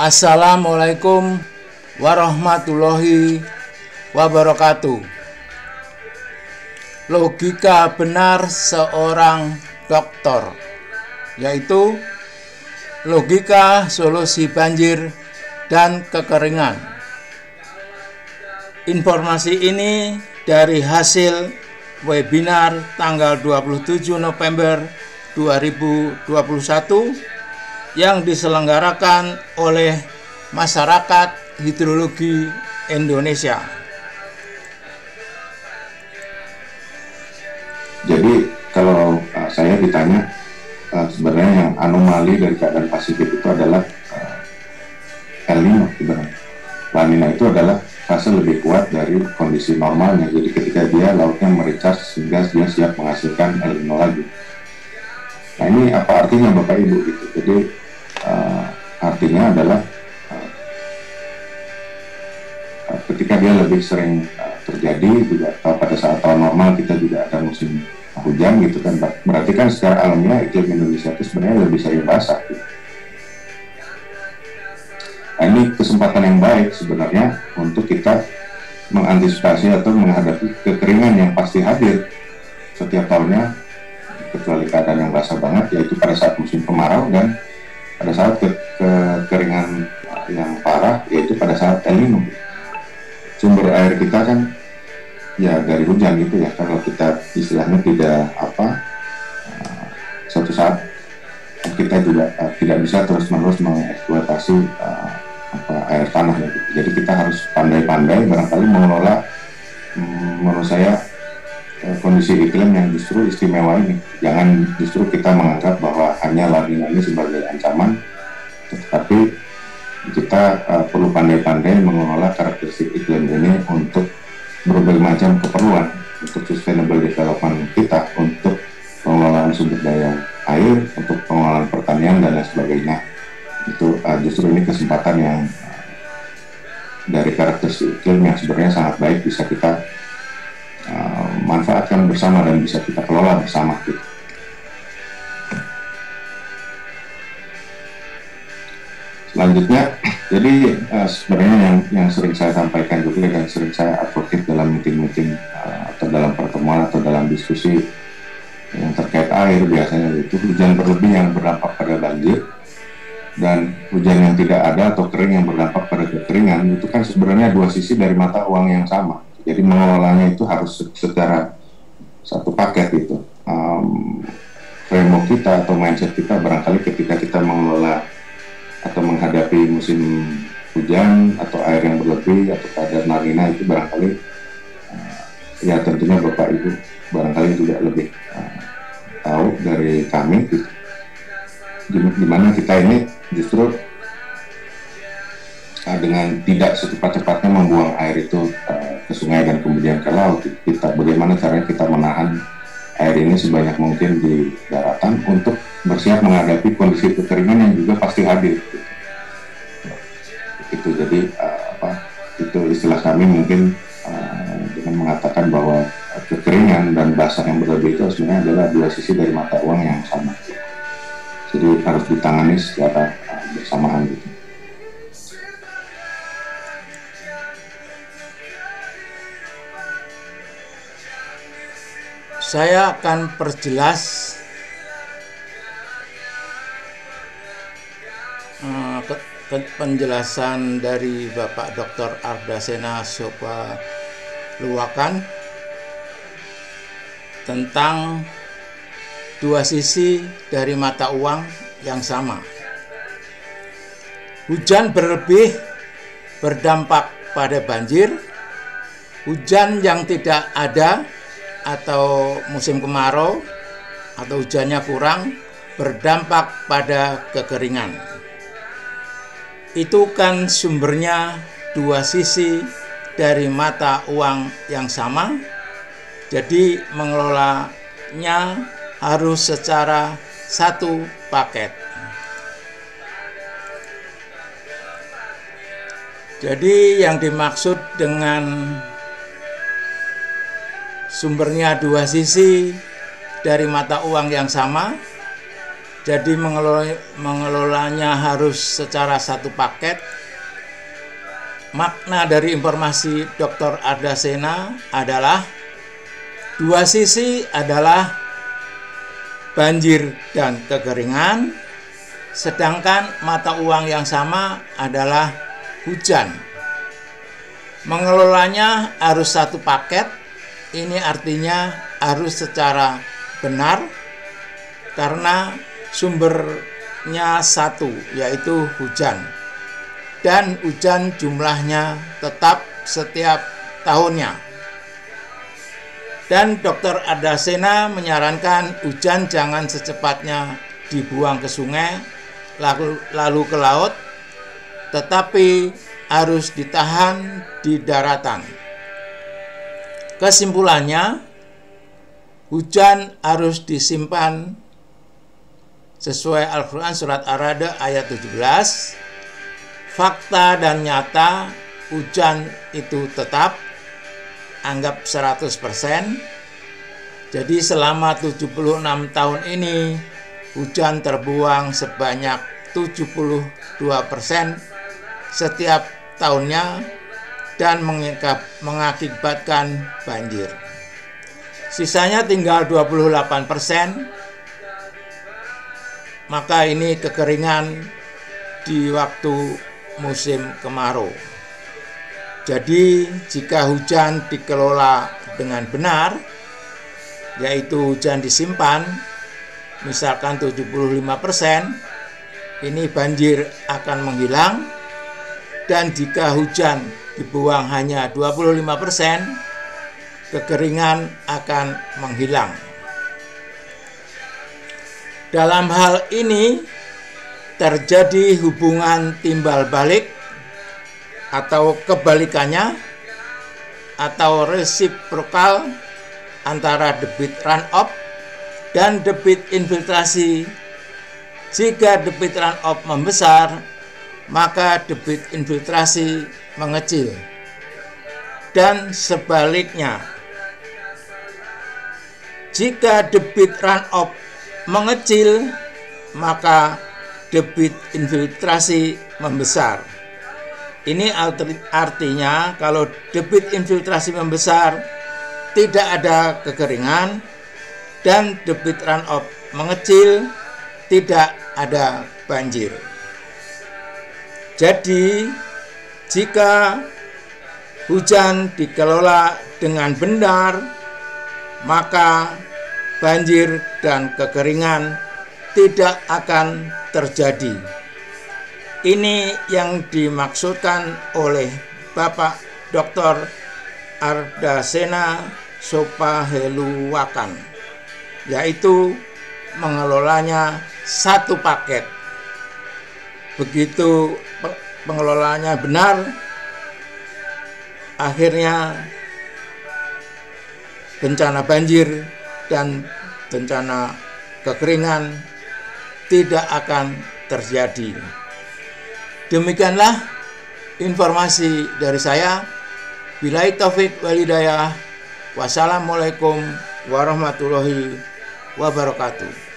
Assalamualaikum warahmatullahi wabarakatuh. Logika benar seorang dokter, yaitu logika solusi banjir dan kekeringan. Informasi ini dari hasil webinar tanggal 27 November 2021 yang diselenggarakan oleh Masyarakat Hidrologi Indonesia. Jadi kalau saya ditanya sebenarnya yang anomali dari keadaan Pasifik itu adalah El Nino sebenarnya. La Nina itu adalah fase lebih kuat dari kondisi normalnya. Jadi ketika dia lautnya merecharge sehingga dia siap menghasilkan El Nino lagi. Nah ini apa artinya Bapak Ibu gitu. Jadi artinya adalah ketika dia lebih sering terjadi juga pada saat tahun normal kita juga ada musim hujan gitu kan, berarti kan secara alamiah iklim Indonesia itu sebenarnya lebih sering basah gitu. Nah, ini kesempatan yang baik sebenarnya untuk kita mengantisipasi atau menghadapi kekeringan yang pasti hadir setiap tahunnya, kecuali keadaan yang basah banget, yaitu pada saat musim kemarau, dan pada saat kekeringan yang parah, yaitu pada saat El Nino. Sumber air kita kan ya dari hujan gitu ya. Kalau kita istilahnya tidak suatu saat kita juga tidak bisa terus-menerus mengeksploitasi air tanah ya, gitu. Jadi kita harus pandai-pandai barangkali mengelola menurut saya kondisi iklim yang justru istimewa ini. Jangan justru kita menganggap bahwa hanya La Nina ini sebagai ancaman, tetapi kita perlu pandai-pandai mengelola karakteristik iklim ini untuk berbagai macam keperluan, untuk sustainable development kita, untuk pengelolaan sumber daya air, untuk pengelolaan pertanian dan lain sebagainya. Itu justru ini kesempatan yang dari karakteristik iklim yang sebenarnya sangat baik bisa kita manfaatkan bersama dan bisa kita kelola bersama gitu. Selanjutnya, jadi sebenarnya yang sering saya sampaikan juga dan sering saya advocate dalam meeting-meeting atau dalam pertemuan atau dalam diskusi yang terkait air biasanya itu hujan berlebih yang berdampak pada banjir dan hujan yang tidak ada atau kering yang berdampak pada kekeringan. Itu kan sebenarnya dua sisi dari mata uang yang sama. Jadi mengelolanya itu harus secara satu paket itu. Framework kita atau mindset kita barangkali ketika kita mengelola atau menghadapi musim hujan atau air yang berlebih atau kadar La Nina itu barangkali ya tentunya Bapak Ibu barangkali juga lebih tahu dari kami gitu. Dimana kita ini justru dengan tidak secepat-cepatnya membuang air itu ke sungai dan kemudian ke laut, kita bagaimana caranya kita menahan air ini sebanyak mungkin di daratan untuk bersiap menghadapi kondisi kekeringan yang juga pasti hadir gitu. Itu jadi itu istilah kami mungkin dengan mengatakan bahwa kekeringan dan basah yang berlebih itu sebenarnya adalah dua sisi dari mata uang yang sama gitu. Jadi harus ditangani secara bersamaan gitu. Saya akan perjelas penjelasan dari Bapak Dr. Ardasena Sopaluakan tentang dua sisi dari mata uang yang sama. Hujan berlebih berdampak pada banjir, hujan yang tidak ada atau musim kemarau atau hujannya kurang berdampak pada kekeringan. Itu kan sumbernya dua sisi dari mata uang yang sama. Jadi mengelolanya harus secara satu paket. Jadi yang dimaksud dengan sumbernya dua sisi dari mata uang yang sama Jadi mengelolanya harus secara satu paket. Makna dari informasi Dr. Ardasena adalah dua sisi adalah banjir dan kekeringan, sedangkan mata uang yang sama adalah hujan. Mengelolanya harus satu paket. Ini artinya harus secara benar karena sumbernya satu, yaitu hujan. Dan hujan jumlahnya tetap setiap tahunnya. Dan Dr. Ardasena menyarankan hujan jangan secepatnya dibuang ke sungai lalu ke laut, tetapi harus ditahan di daratan. Kesimpulannya, hujan harus disimpan sesuai Al-Quran surat Ar-Ra'd ayat 17. Fakta dan nyata, hujan itu tetap, anggap 100%. Jadi selama 76 tahun ini, hujan terbuang sebanyak 72% setiap tahunnya dan mengakibatkan banjir. Sisanya tinggal 28%. Maka ini kekeringan di waktu musim kemarau. Jadi jika hujan dikelola dengan benar, yaitu hujan disimpan, misalkan 75%, ini banjir akan menghilang. Dan jika hujan dibuang hanya 25%, kekeringan akan menghilang. Dalam hal ini terjadi hubungan timbal balik atau kebalikannya atau resiprokal antara debit runoff dan debit infiltrasi. Jika debit runoff membesar, maka debit infiltrasi mengecil. Dan sebaliknya, jika debit runoff mengecil, maka debit infiltrasi membesar. Ini artinya kalau debit infiltrasi membesar, tidak ada kekeringan, dan debit runoff mengecil, tidak ada banjir. Jadi, jika hujan dikelola dengan benar, maka banjir dan kekeringan tidak akan terjadi. Ini yang dimaksudkan oleh Bapak Dr. Ardasena Sopaheluwakan, yaitu mengelolanya satu paket. Begitu pengelolaannya benar, akhirnya bencana banjir dan bencana kekeringan tidak akan terjadi. Demikianlah informasi dari saya. Billahi taufik wal hidayah. Wassalamualaikum warahmatullahi wabarakatuh.